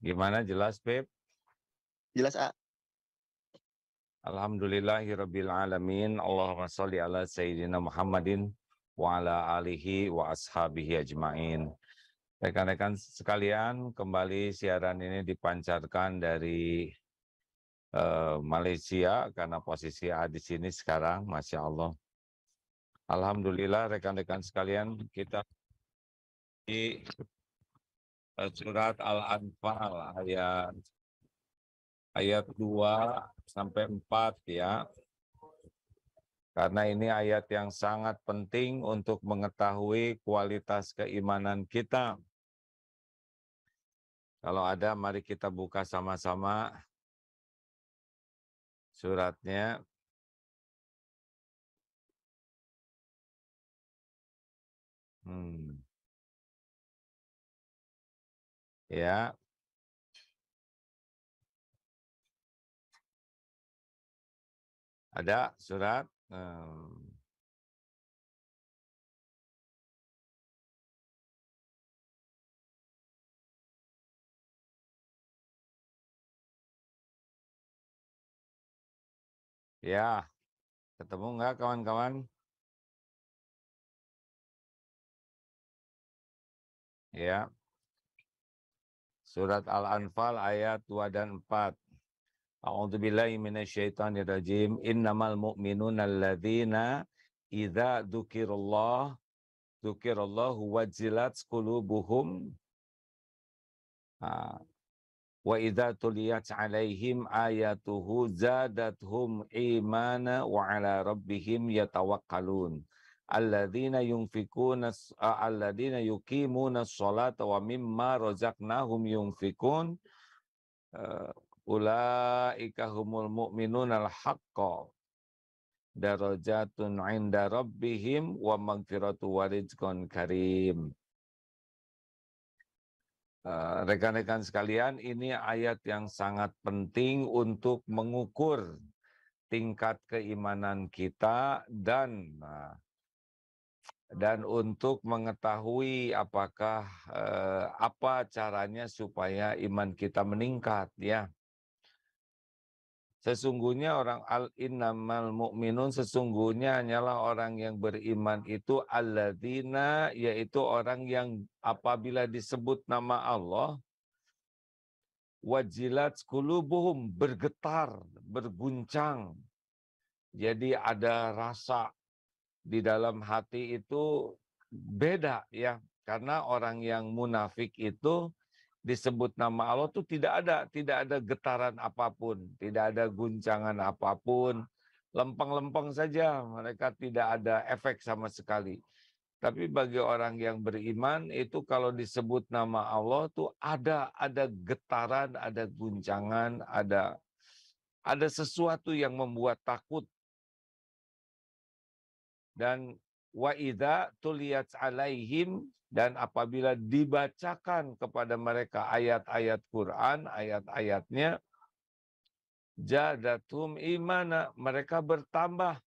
Gimana, jelas, Beb? Jelas, A. Alhamdulillahirabbil alamin. Allahumma sholli ala sayyidina Muhammadin wa ala alihi wa ashabihi ajmain. Rekan-rekan sekalian, kembali siaran ini dipancarkan dari Malaysia karena posisi A di sini sekarang, Masya Allah. Alhamdulillah rekan-rekan sekalian, kita di surat Al-Anfal ayat 2 sampai 4 ya. Karena ini ayat yang sangat penting untuk mengetahui kualitas keimanan kita. Kalau ada, mari kita buka sama-sama suratnya. Ya, ada surat. Ya, ketemu nggak kawan-kawan? Ya, surat Al-Anfal ayat 2 dan 4. A'udzubillahi minasyaitonirrajim. Innamal mu'minuna alladzina idza dzukirallahu wajilat qulubuhum wa idza tuliyat 'alaihim ayatuhu zadatuhum imana wa 'ala rabbihim yatawakkalun. Alladzina yuqimuna sholata wa mimma razaqnahum yunfikun. Ulaika humul mu'minunal haqqa darajatun 'inda rabbihim wa maghfiratu wa rizqun karim. Rekan-rekan sekalian, ini ayat yang sangat penting untuk mengukur tingkat keimanan kita dan untuk mengetahui apakah apa caranya supaya iman kita meningkat ya. Sesungguhnya innamal mu'minun, sesungguhnya hanyalah orang yang beriman itu alladzina, yaitu orang yang apabila disebut nama Allah, wajilat qulubuhum, bergetar, berguncang. Jadi ada rasa di dalam hati itu beda ya. Karena orang yang munafik itu disebut nama Allah tuh tidak ada getaran apapun, tidak ada guncangan apapun, lempeng-lempeng saja, mereka tidak ada efek sama sekali. Tapi bagi orang yang beriman itu kalau disebut nama Allah tuh ada getaran, ada guncangan, ada sesuatu yang membuat takut. Dan wa idza tuliyat alaihim, dan apabila dibacakan kepada mereka ayat-ayat Quran, ayat-ayatnya, jadatum imana, mereka bertambah.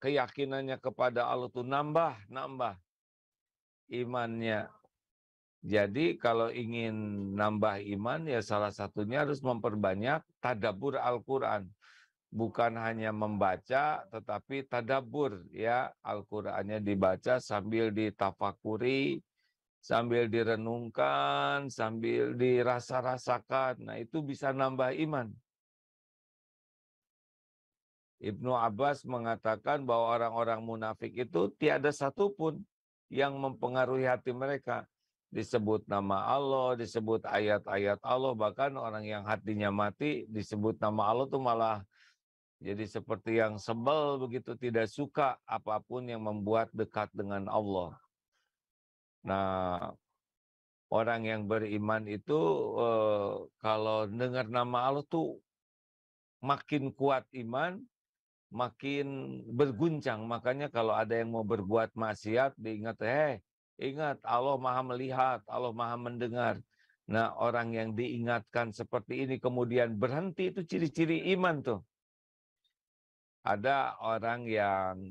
Keyakinannya kepada Allah itu nambah imannya. Jadi kalau ingin nambah iman ya salah satunya harus memperbanyak tadabbur Al-Quran. Bukan hanya membaca, tetapi tadabbur ya, Al-Qur'annya dibaca sambil ditafakuri, sambil direnungkan, sambil dirasa-rasakan. Nah, itu bisa nambah iman. Ibnu Abbas mengatakan bahwa orang-orang munafik itu tiada satupun yang mempengaruhi hati mereka. Disebut nama Allah, disebut ayat-ayat Allah, bahkan orang yang hatinya mati disebut nama Allah itu malah jadi seperti yang sebel begitu, tidak suka apapun yang membuat dekat dengan Allah. Nah, orang yang beriman itu kalau dengar nama Allah tuh makin kuat iman, makin berguncang. Makanya kalau ada yang mau berbuat maksiat, diingat, ingat Allah Maha melihat, Allah Maha mendengar. Nah, orang yang diingatkan seperti ini kemudian berhenti, itu ciri-ciri iman tuh. Ada orang yang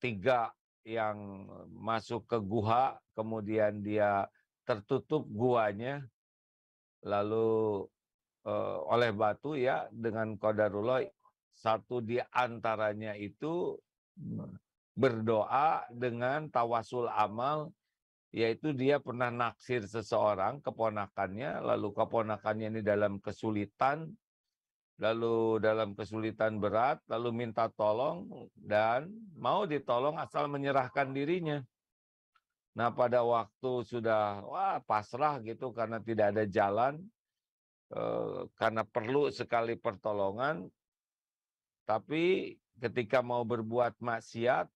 3 yang masuk ke guha, kemudian dia tertutup guanya, lalu oleh batu ya, dengan qadarullah satu di antaranya itu berdoa dengan tawasul amal, yaitu dia pernah naksir seseorang, keponakannya, lalu keponakannya ini dalam kesulitan, berat, lalu minta tolong dan mau ditolong asal menyerahkan dirinya. Nah, pada waktu sudah pasrah gitu karena tidak ada jalan, karena perlu sekali pertolongan, tapi ketika mau berbuat maksiat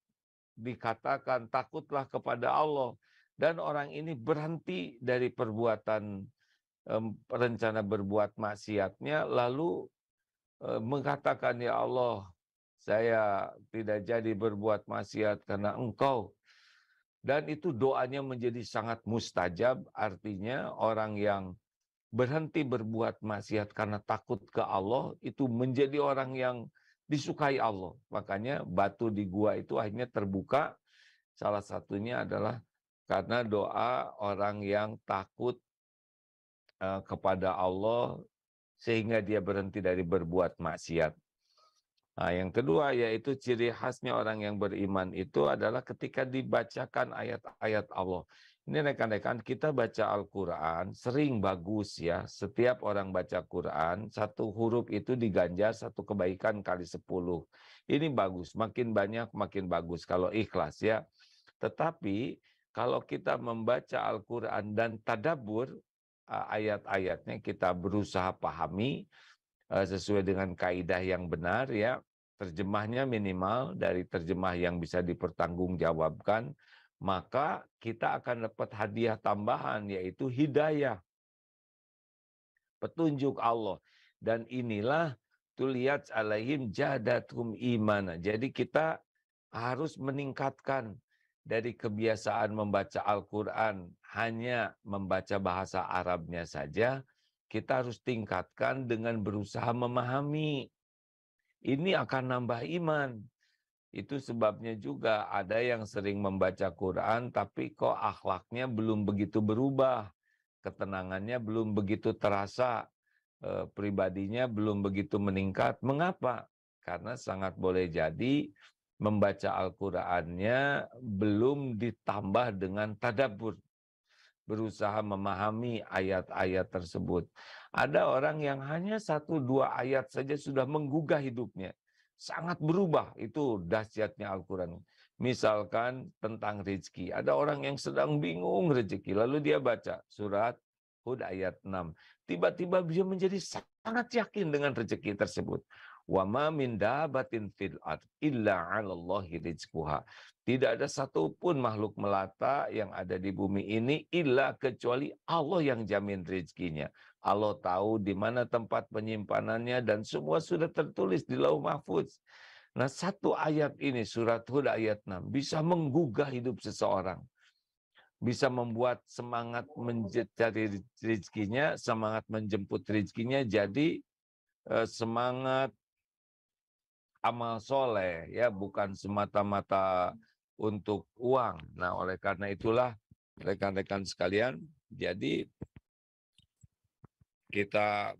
dikatakan takutlah kepada Allah, dan orang ini berhenti dari perbuatan rencana berbuat maksiatnya, lalu mengatakan, ya Allah, saya tidak jadi berbuat maksiat karena Engkau. Dan itu doanya menjadi sangat mustajab, artinya orang yang berhenti berbuat maksiat karena takut ke Allah itu menjadi orang yang disukai Allah. Makanya batu di gua itu akhirnya terbuka, salah satunya adalah karena doa orang yang takut kepada Allah sehingga dia berhenti dari berbuat maksiat. Nah, yang kedua yaitu ciri khasnya orang yang beriman itu adalah ketika dibacakan ayat-ayat Allah. Ini rekan-rekan, kita baca Al-Quran sering bagus ya. Setiap orang baca Quran, satu huruf itu diganjar satu kebaikan kali 10. Ini bagus, makin banyak makin bagus kalau ikhlas ya. Tetapi kalau kita membaca Al-Quran dan tadabbur ayat-ayatnya, kita berusaha pahami sesuai dengan kaidah yang benar ya. Terjemahnya minimal dari terjemah yang bisa dipertanggungjawabkan, maka kita akan dapat hadiah tambahan yaitu hidayah, petunjuk Allah. Dan inilah tuliyat alaihim jadatum imana. Jadi kita harus meningkatkan dari kebiasaan membaca Al-Quran hanya membaca bahasa Arabnya saja, kita harus tingkatkan dengan berusaha memahami. Ini akan nambah iman. Itu sebabnya juga ada yang sering membaca Quran tapi kok akhlaknya belum begitu berubah, ketenangannya belum begitu terasa, pribadinya belum begitu meningkat. Mengapa? Karena sangat boleh jadi membaca Al-Qurannya belum ditambah dengan tadabbur, berusaha memahami ayat-ayat tersebut. Ada orang yang hanya 1-2 ayat saja sudah menggugah hidupnya. Sangat berubah, itu dahsyatnya Al-Quran. Misalkan tentang rezeki. Ada orang yang sedang bingung rezeki, lalu dia baca surat Hud ayat 6. Tiba-tiba dia menjadi sangat yakin dengan rezeki tersebut. Wa ma min dabatin fil ard illa 'alallahi rizquha. Tidak ada satupun makhluk melata yang ada di bumi ini illa kecuali Allah yang jamin rezekinya. Allah tahu di mana tempat penyimpanannya dan semua sudah tertulis di Lauh Mahfuz. Nah, satu ayat ini surat Hud ayat 6 bisa menggugah hidup seseorang. Bisa membuat semangat mencari rezekinya, semangat menjemput rezekinya jadi semangat amal soleh ya, bukan semata-mata untuk uang. Nah, oleh karena itulah rekan-rekan sekalian, jadi kita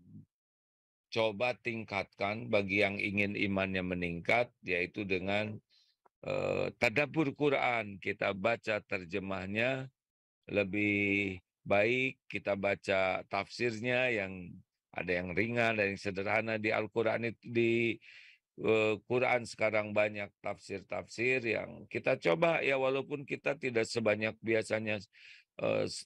coba tingkatkan bagi yang ingin imannya meningkat, yaitu dengan tadabbur Quran. Kita baca terjemahnya lebih baik, kita baca tafsirnya yang ada yang ringan, ada yang sederhana. Di Al-Quran itu, di Quran sekarang banyak tafsir-tafsir yang kita coba ya, walaupun kita tidak sebanyak biasanya 1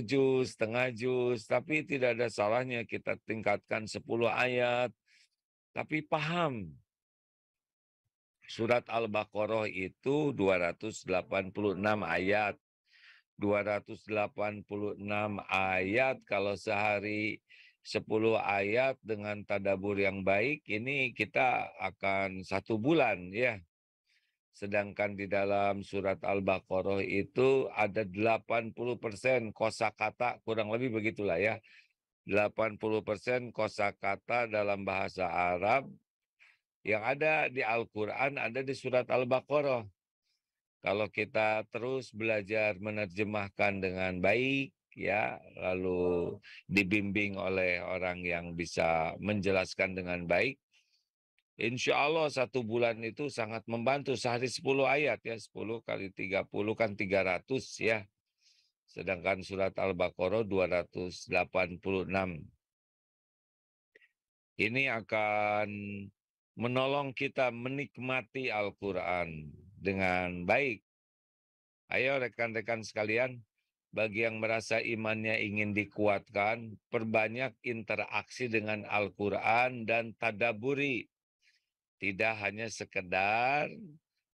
juz, setengah juz, tapi tidak ada salahnya kita tingkatkan 10 ayat, tapi paham. Surat Al-Baqarah itu 286 ayat. 286 ayat, kalau sehari 10 ayat dengan tadabbur yang baik, ini kita akan 1 bulan ya. Sedangkan di dalam surat Al-Baqarah itu ada 80% kosakata, kurang lebih begitulah ya. 80% kosakata dalam bahasa Arab yang ada di Al-Quran ada di surat Al-Baqarah. Kalau kita terus belajar menerjemahkan dengan baik, ya, lalu dibimbing oleh orang yang bisa menjelaskan dengan baik. Insya Allah 1 bulan itu sangat membantu. Sehari 10 ayat ya, 10 kali 30 kan 300 ya. Sedangkan surat Al-Baqarah 286. Ini akan menolong kita menikmati Al-Quran dengan baik. Ayo rekan-rekan sekalian, bagi yang merasa imannya ingin dikuatkan, perbanyak interaksi dengan Al-Quran dan tadaburi. Tidak hanya sekedar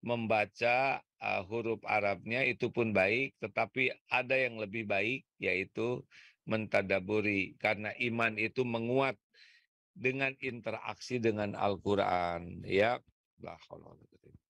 membaca huruf Arabnya, itu pun baik, tetapi ada yang lebih baik, yaitu mentadaburi. Karena iman itu menguat dengan interaksi dengan Al-Quran. Ya, la haula wala quwwata illa billah.